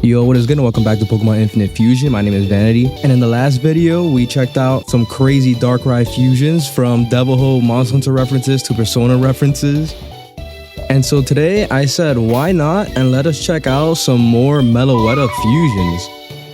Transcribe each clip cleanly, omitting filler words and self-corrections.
Yo, what is good and welcome back to Pokemon Infinite Fusion. My name is Vanity, and in the last video we checked out some crazy Darkrai fusions, from Devil Ho Monster Hunter references to Persona references. And so today I said why not, and let us check out some more Meloetta fusions.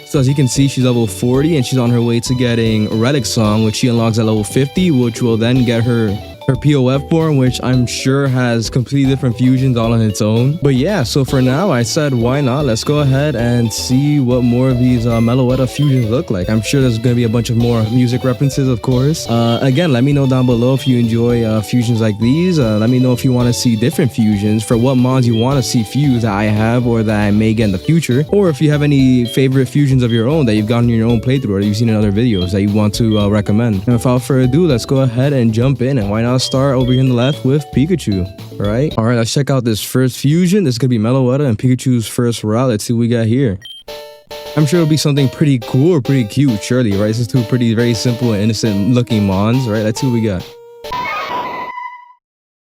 So as you can see, she's level 40 and she's on her way to getting Relic Song, which she unlocks at level 50, which will then get her POF form, which I'm sure has completely different fusions all on its own. But yeah, so for now I said why not, let's go ahead and see what more of these Meloetta fusions look like. I'm sure there's gonna be a bunch of more music references, of course. Again, let me know down below if you enjoy fusions like these. Let me know if you want to see different fusions, for what mons you want to see fused that I have or that I may get in the future, or if you have any favorite fusions of your own that you've gotten in your own playthrough or you've seen in other videos that you want to recommend. And without further ado, let's go ahead and jump in, and why not start over here on the left with Pikachu. All right, let's check out this first fusion. This is gonna be Meloetta and Pikachu's first route. Let's see what we got here. I'm sure it'll be something pretty cool or pretty cute, surely, right? This is two very simple and innocent looking mons, right? Let's see what we got.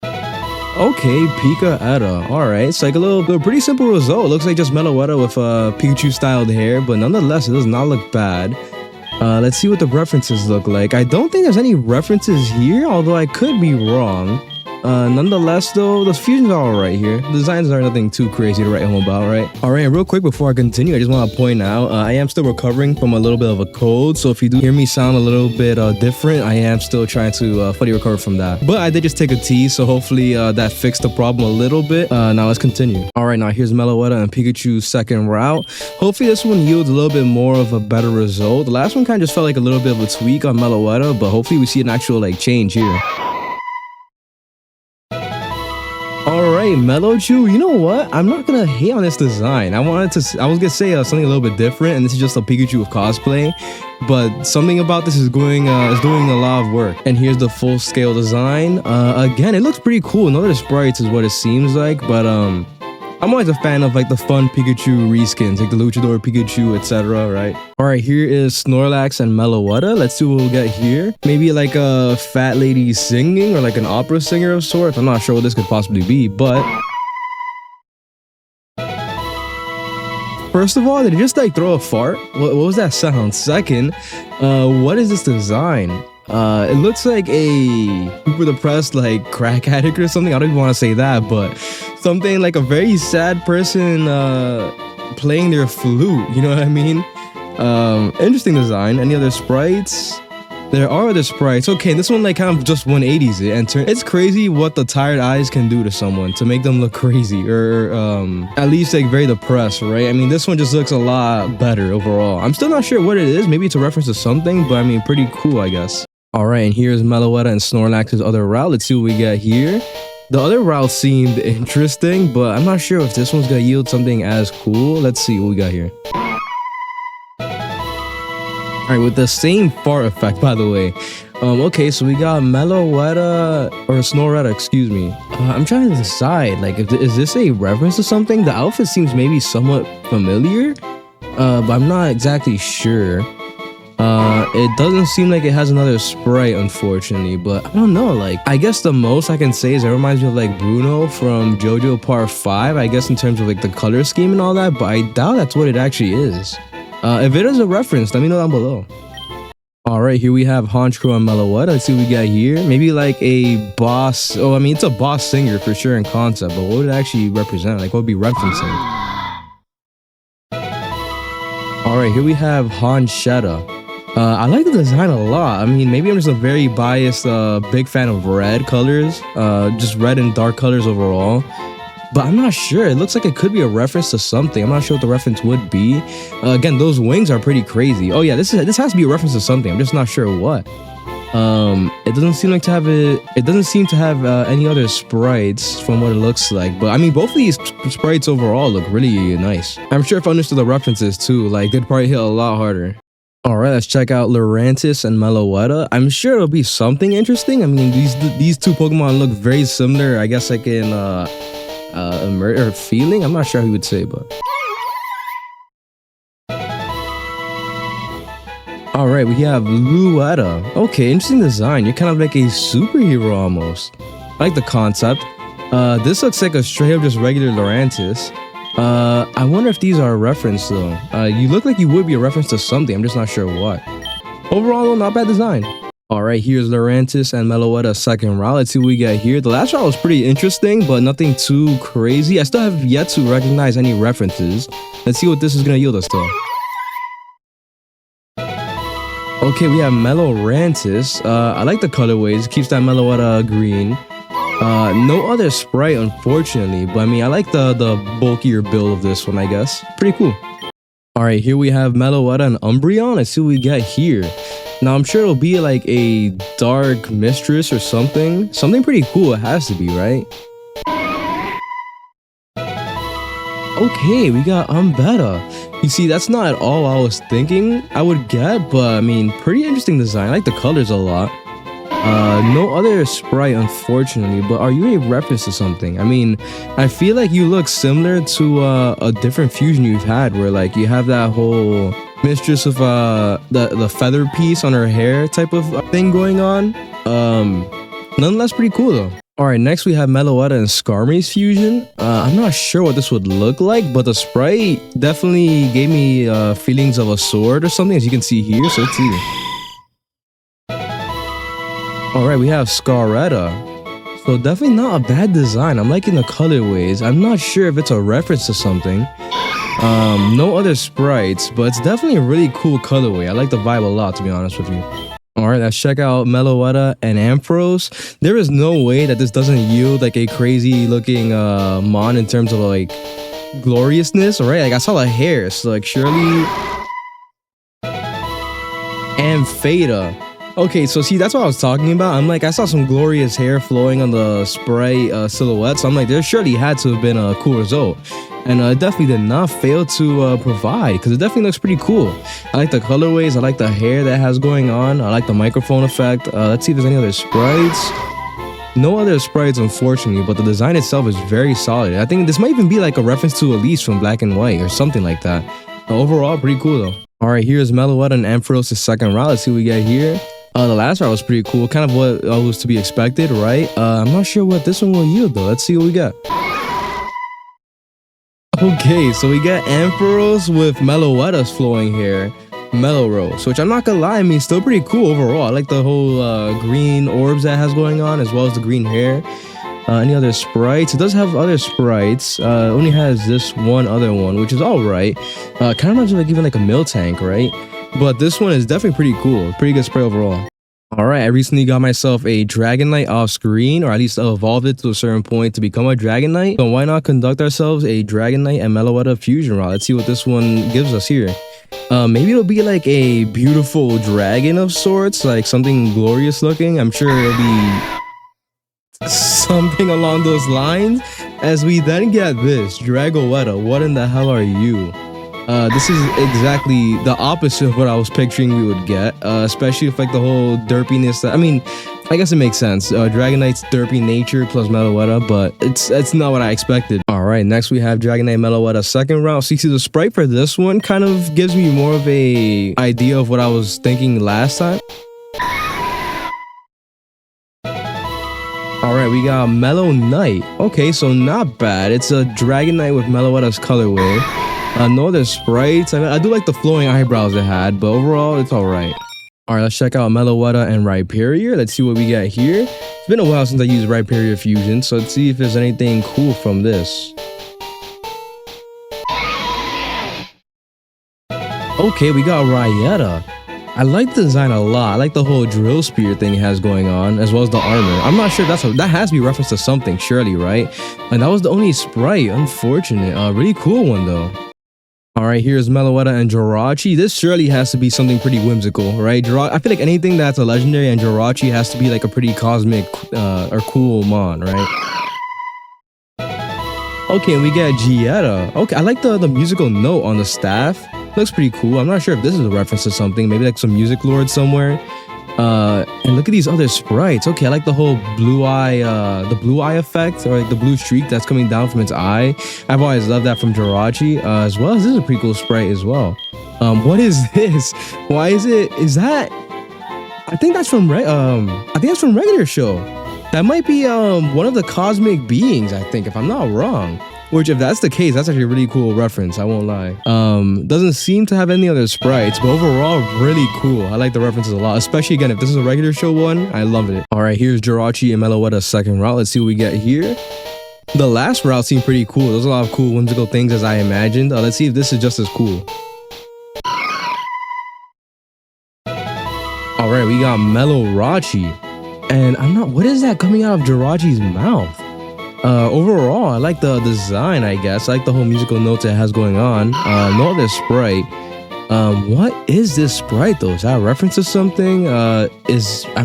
Okay, Pikaetta. All right, it's like a pretty simple result. It looks like just Meloetta with Pikachu styled hair, but nonetheless, it does not look bad. Let's see what the references look like. I don't think there's any references here, although I could be wrong. Nonetheless, though, the fusions are alright here. The designs are nothing too crazy to write home about, right? Alright, and real quick before I continue, I just want to point out, I am still recovering from a little bit of a cold, so if you do hear me sound a little bit different, I am still trying to fully recover from that. But I did just take a tea, so hopefully that fixed the problem a little bit. Now let's continue. Alright, now here's Meloetta and Pikachu's second route. Hopefully this one yields a little bit more of a better result. The last one kind of just felt like a little bit of a tweak on Meloetta, but hopefully we see an actual change here. Alright, Melochu, you know what? I'm not gonna hate on this design. I was gonna say something a little bit different, and this is just a Pikachu with cosplay, but something about this is doing a lot of work. And here's the full scale design. Again, it looks pretty cool. None of the sprites is what it seems like, but I'm always a fan of the fun Pikachu reskins, like the Luchador Pikachu, etc. Right? Alright, here is Snorlax and Meloetta. Let's see what we'll get here. Maybe like a fat lady singing, or like an opera singer of sorts. I'm not sure what this could possibly be, but first of all, did it just throw a fart? What was that sound? Second, what is this design? It looks like a super depressed crack addict or something. I don't even want to say that, but something like a very sad person playing their flute, you know what I mean? Interesting design. Any other sprites? There are other sprites. Okay, this one kind of just 180s it, and it's crazy what the tired eyes can do to someone to make them look crazy, or at least very depressed, right? I mean, this one just looks a lot better overall. I'm still not sure what it is. Maybe it's a reference to something, but I mean, pretty cool, I guess. Alright, and here's Meloetta and Snorlax's other route. Let's see what we got here. The other route seemed interesting, but I'm not sure if this one's gonna yield something as cool. Let's see what we got here. Alright, with the same fart effect, by the way. Okay, so we got Meloetta, or Snorlax, excuse me. I'm trying to decide, is this a reference to something? The outfit seems maybe somewhat familiar, but I'm not exactly sure. It doesn't seem like it has another sprite, unfortunately, but I don't know, I guess the most I can say is it reminds me of Bruno from JoJo Part 5, I guess, in terms of the color scheme and all that, but I doubt that's what it actually is. If it is a reference, let me know down below. Alright, here we have Honchkrow and Meloetta. Let's see what we got here. Maybe a boss. Oh, I mean, it's a boss singer for sure in concept, but what would it actually represent? What would it be referencing? Alright, here we have Honchetta. I like the design a lot. I mean, maybe I'm just a very biased, big fan of red colors, just red and dark colors overall. But I'm not sure. It looks like it could be a reference to something. I'm not sure what the reference would be. Again, those wings are pretty crazy. Oh yeah, this has to be a reference to something. I'm just not sure what. It doesn't seem to have it doesn't seem to have any other sprites from what it looks like. But I mean, both of these sprites overall look really nice. I'm sure if I understood the references too, they'd probably hit a lot harder. Alright, let's check out Lurantis and Meloetta. I'm sure it'll be something interesting. I mean, these two Pokemon look very similar, I guess, in or feeling. I'm not sure how you would say, but alright, we have Luetta. Okay, interesting design. You're kind of like a superhero almost. I like the concept. This looks like a straight up just regular Lurantis. I wonder if these are a reference though. You look like you would be a reference to something. I'm just not sure what. Overall, though, not bad design. All right, here's Lurantis and Meloetta second round. Let's see what we get here. The last round was pretty interesting, but nothing too crazy. I still have yet to recognize any references. Let's see what this is gonna yield us though. Okay, we have Melorantis. I like the colorways. Keeps that Meloetta green. No other sprite, unfortunately, but I mean, I like the bulkier build of this one, I guess. Pretty cool. All right, here we have Meloetta and Umbreon. Let's see what we get here. Now, I'm sure it'll be like a dark mistress or something. Something pretty cool, it has to be, right? Okay, we got Umbetta. You see, that's not at all I was thinking I would get, but I mean, pretty interesting design. I like the colors a lot. No other sprite, unfortunately, but are you a reference to something? I mean, I feel like you look similar to a different fusion you've had where like you have that whole mistress of the feather piece on her hair type of thing going on. Nonetheless, pretty cool though. All right, next we have Meloetta and Skarmory's fusion. I'm not sure what this would look like, but the sprite definitely gave me feelings of a sword or something, as you can see here, so let's see. All right, we have Scaretta. So definitely not a bad design. I'm liking the colorways. I'm not sure if it's a reference to something. No other sprites, but it's definitely a really cool colorway. I like the vibe a lot, to be honest with you. All right, let's check out Meloetta and Ampharos. There is no way that this doesn't yield like a crazy looking mon in terms of like gloriousness, right? Like I saw the hair, so like surely Ampheta. Okay, so see, that's what I was talking about. I'm like, I saw some glorious hair flowing on the sprite silhouette, so I'm like, there surely had to have been a cool result. And it definitely did not fail to provide, because it definitely looks pretty cool. I like the colorways, I like the hair that has going on, I like the microphone effect. Let's see if there's any other sprites. No other sprites, unfortunately, but the design itself is very solid. I think this might even be like a reference to Elise from Black and White or something like that. Overall, pretty cool though. All right, here's Meloetta and Ampharos' second round. Let's see what we get here. The last round was pretty cool, kind of what was to be expected, right? I'm not sure what this one will yield though. Let's see what we got. Okay, so we got Ampharos with Meloetta's flowing hair, Melrose, which I'm not gonna lie, I mean, still pretty cool overall. I like the whole green orbs that has going on, as well as the green hair. Any other sprites? It does have other sprites. Only has this one other one, which is all right. Kind of reminds me of like even like a Miltank, right? But this one is definitely pretty cool. Pretty good spray overall. All right, I recently got myself a Dragonite off screen, or at least evolved it to a certain point to become a Dragonite. So why not conduct ourselves a Dragonite and Meloetta fusion route? Let's see what this one gives us here. Maybe it'll be like a beautiful dragon of sorts, like something glorious looking. I'm sure it'll be something along those lines. As we then get this, Dragoetta, what in the hell are you? This is exactly the opposite of what I was picturing we would get, especially with like the whole derpiness that, I mean, I guess it makes sense. Dragonite's derpy nature plus Meloetta, but it's not what I expected. All right, next we have Dragonite Meloetta second round. So you see the sprite for this one kind of gives me more of a idea of what I was thinking last time. All right, we got Mellow Knight. Okay, so not bad. It's a Dragonite with Meloetta's colorway. No other sprites. I mean, I do like the flowing eyebrows it had, but overall, it's all right. All right, let's check out Meloetta and Rhyperior. Let's see what we got here. It's been a while since I used Rhyperior Fusion, so let's see if there's anything cool from this. Okay, we got Rhyetta. I like the design a lot. I like the whole drill spear thing it has going on, as well as the armor. I'm not sure if that has to be referenced to something, surely, right? And that was the only sprite. Unfortunate. Really cool one, though. All right, here's Meloetta and Jirachi. This surely has to be something pretty whimsical, right? I feel like anything that's a legendary and Jirachi has to be like a pretty cosmic or cool mon, right? Okay, we got Gietta. Okay, I like the musical note on the staff. Looks pretty cool. I'm not sure if this is a reference to something. Maybe like some music lord somewhere. And look at these other sprites. Okay, I like the whole blue eye, the blue eye effect, or like the blue streak that's coming down from its eye. I've always loved that from Jirachi, as well as this is a pretty cool sprite as well. What is this? Why is it? Is that? I think that's from regular show. That might be one of the cosmic beings. I think, if I'm not wrong. Which, if that's the case, that's actually a really cool reference, I won't lie. Doesn't seem to have any other sprites, but overall, really cool. I like the references a lot, especially, again, if this is a regular show one, I love it. All right, here's Jirachi and Meloetta's second route. Let's see what we get here. The last route seemed pretty cool. There's a lot of cool, whimsical things as I imagined. Let's see if this is just as cool. All right, we got Melorachi. And I'm not, what is that coming out of Jirachi's mouth? Overall, I like the design, I guess. I like the whole musical notes it has going on. No other sprite. What is this sprite though? Is that a reference to something? I'm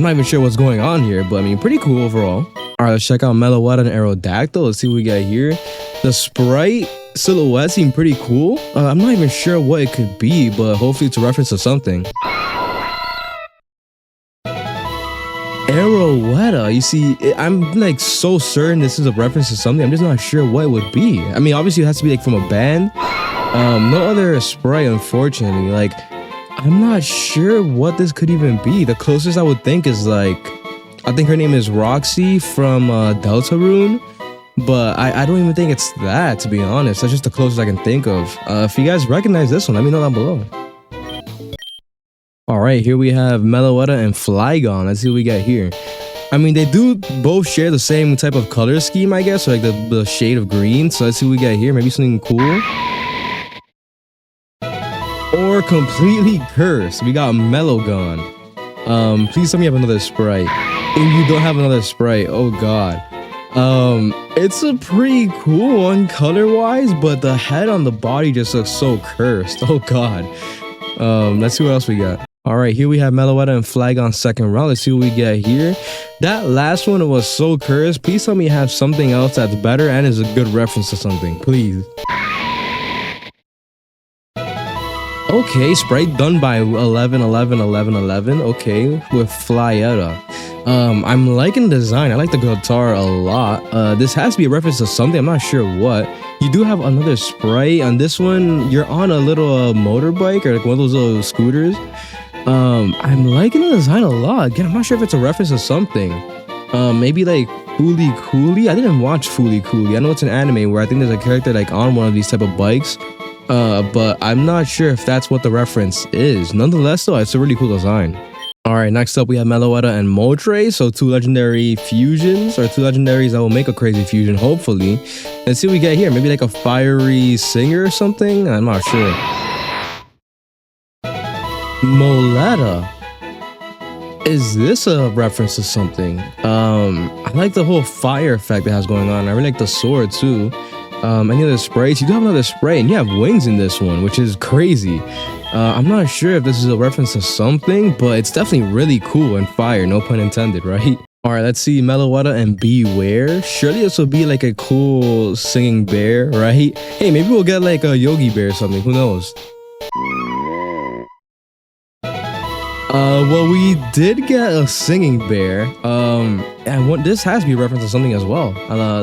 not even sure what's going on here, but I mean, pretty cool overall. All right, let's check out Meloetta and Aerodactyl. Let's see what we got here. The sprite silhouette seem pretty cool. I'm not even sure what it could be, but hopefully it's a reference to something. Meloetta, you see, I'm like so certain this is a reference to something. I'm just not sure what it would be. I mean, obviously it has to be like from a band. No other sprite, unfortunately. Like, I'm not sure what this could even be. The closest I would think is like, I think her name is Roxy from Deltarune. But I don't even think it's that, to be honest. That's just the closest I can think of. If you guys recognize this one, let me know down below. All right, here we have Meloetta and Flygon. Let's see what we got here. I mean, they do both share the same type of color scheme, I guess, so like the shade of green. So let's see what we got here. Maybe something cool. Or completely cursed. We got Melogon. Please tell me you have another sprite. If you don't have another sprite, oh god. It's a pretty cool one color-wise, but the head on the body just looks so cursed. Oh god. Let's see what else we got. All right, here we have Meloetta and Flygon's second round. Let's see what we get here. That last one was so cursed. Please tell me you have something else that's better and is a good reference to something, please. Okay, sprite done by 11111111. Okay, with Flyetta. I'm liking the design. I like the guitar a lot. This has to be a reference to something. I'm not sure what. You do have another sprite. On this one, you're on a little motorbike or like one of those little scooters. I'm liking the design a lot. Again, I'm not sure if it's a reference to something. Maybe like Fooly Cooly. I didn't watch Fooly Cooly. I know it's an anime where I think there's a character like on one of these type of bikes. But I'm not sure if that's what the reference is. Nonetheless, though, it's a really cool design. All right, next up we have Meloetta and Moltres, so two legendary fusions, or two legendaries that will make a crazy fusion, hopefully. Let's see what we get here. Maybe like a fiery singer or something? I'm not sure. Meloetta. Is this a reference to something? I like the whole fire effect it has going on. I really like the sword too. Any other sprays? You do have another spray, and you have wings in this one, which is crazy. I'm not sure if this is a reference to something, but it's definitely really cool and fire, no pun intended, right? All right, let's see Meloetta and Beware. Surely this will be like a cool singing bear, right? Hey, maybe we'll get like a Yogi Bear or something, who knows? Well, we did get a singing bear, and this has to be a reference to something as well.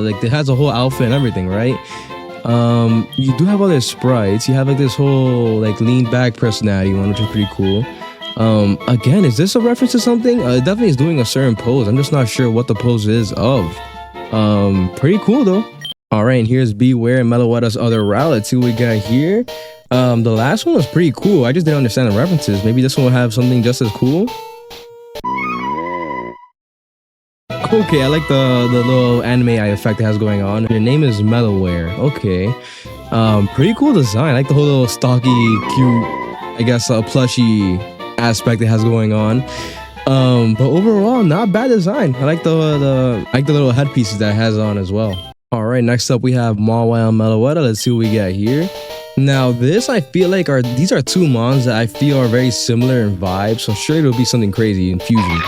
Like it has a whole outfit and everything, right? You do have other sprites. You have like this whole like lean back personality one, which is pretty cool. Again, is this a reference to something? It definitely is doing a certain pose. I'm just not sure what the pose is of. Pretty cool though. All right, and here's Beware and Meloetta's other route. Let's see what we got here. The last one was pretty cool. I just didn't understand the references. Maybe this one will have something just as cool. Okay, I like the little anime eye effect it has going on. Your name is Melloware. Okay. Pretty cool design. I like the whole little stocky, cute, I guess, plushy aspect it has going on. But overall, not bad design. I like the little headpieces that it has on as well. All right, next up we have Mawile and Meloetta. Let's see what we got here. Now this, I feel like these are two mons that I feel are very similar in vibe, so sure it'll be something crazy in fusion.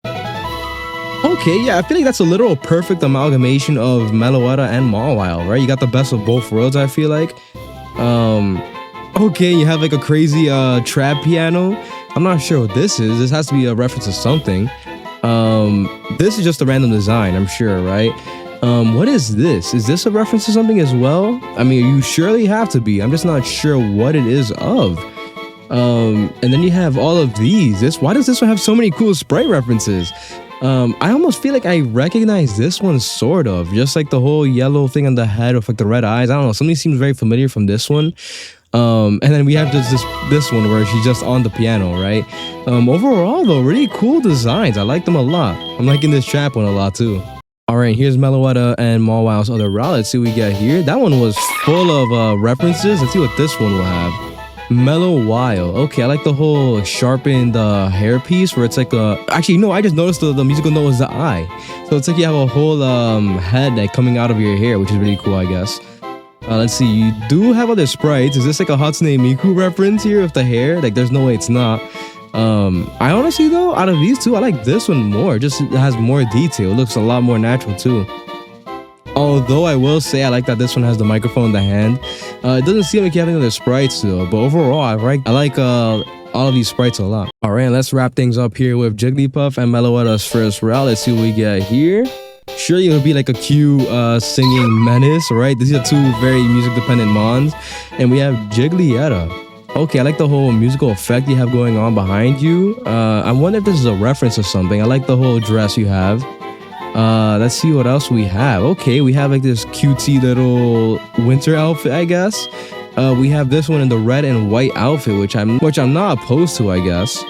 Okay, yeah, I feel like that's a literal perfect amalgamation of Meloetta and Mawile, right? You got the best of both worlds, I feel like. Okay, you have like a crazy trap piano. I'm not sure what this is. This has to be a reference to something. This is just a random design, I'm sure, right? What is this? Is this a reference to something as well? I mean, you surely have to be. I'm just not sure what it is of. And then you have all of these. Why does this one have so many cool sprite references? I almost feel like I recognize this one sort of, just like the whole yellow thing on the head with like the red eyes. I don't know, something seems very familiar from this one. And then we have just this one where she's just on the piano, right? Overall though, really cool designs. I like them a lot. I'm liking this trap one a lot too. All right, here's Meloetta and Mawil's other route. Let's see what we get here. That one was full of references. Let's see what this one will have. Meloetta. Okay, I like the whole sharpened hairpiece where it's like actually no, I just noticed the musical note was the eye. So it's like you have a whole head like coming out of your hair, which is really cool, I guess. Let's see, you do have other sprites. Is this like a Hatsune Miku reference here with the hair? Like there's no way it's not. I honestly though, out of these two, I like this one more. Just it has more detail. It looks a lot more natural too. Although I will say I like that this one has the microphone in the hand. It doesn't seem like you have any other sprites though, but overall I like all of these sprites a lot. All right, let's wrap things up here with Jigglypuff and Meloetta's first route. Let's see what we get here. Surely it'll be like a cute singing menace, right? These are two very music dependent mons. And we have Jigglyetta. Okay, I like the whole musical effect you have going on behind you. I wonder if this is a reference or something. I like the whole dress you have. Let's see what else we have. Okay, we have like this cutesy little winter outfit, I guess. We have this one in the red and white outfit, which I'm not opposed to, I guess.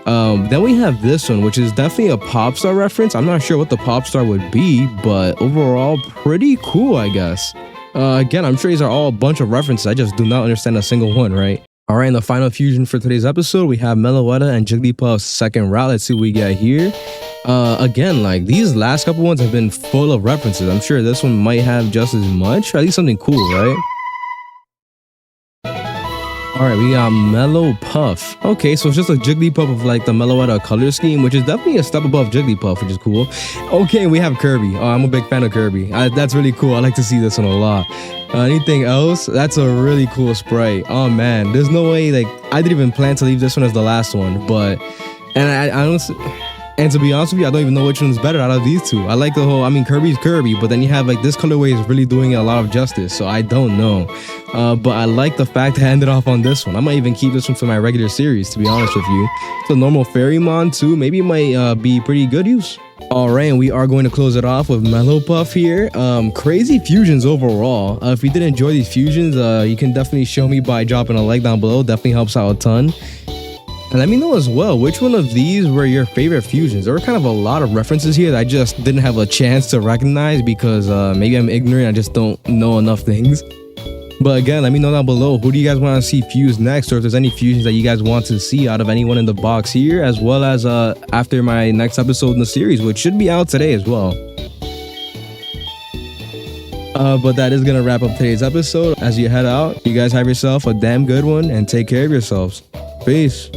Then we have this one, which is definitely a pop star reference. I'm not sure what the pop star would be, but overall pretty cool, I guess. Again, I'm sure these are all a bunch of references. I just do not understand a single one, right? All right, and the final fusion for today's episode, we have Meloetta and Jigglypuff's second route. Let's see what we get here. Again, like these last couple ones have been full of references. I'm sure this one might have just as much, or at least something cool, right? All right, we got Melopuff. Okay, so it's just a Jigglypuff of like the Meloetta color scheme, which is definitely a step above Jigglypuff, which is cool. Okay, we have Kirby. Oh, I'm a big fan of Kirby. That's really cool. I like to see this one a lot. Anything else? That's a really cool sprite. Oh man, there's no way, like I didn't even plan to leave this one as the last one, but I honestly, and to be honest with you, I don't even know which one's better out of these two. I like the whole, I mean, Kirby's Kirby, but then you have like this colorway is really doing it a lot of justice, so I don't know. But I like the fact I ended off on this one. I might even keep this one for my regular series, to be honest with you. It's a normal Fairymon too. Maybe it might be pretty good use. All right, and we are going to close it off with Melopuff here. Crazy fusions overall. If you did enjoy these fusions, you can definitely show me by dropping a like down below. Definitely helps out a ton. And let me know as well, which one of these were your favorite fusions? There were kind of a lot of references here that I just didn't have a chance to recognize because maybe I'm ignorant. I just don't know enough things. But again, let me know down below, who do you guys want to see fuse next, or if there's any fusions that you guys want to see out of anyone in the box here, as well as after my next episode in the series, which should be out today as well. But that is going to wrap up today's episode. As you head out, you guys have yourself a damn good one and take care of yourselves. Peace.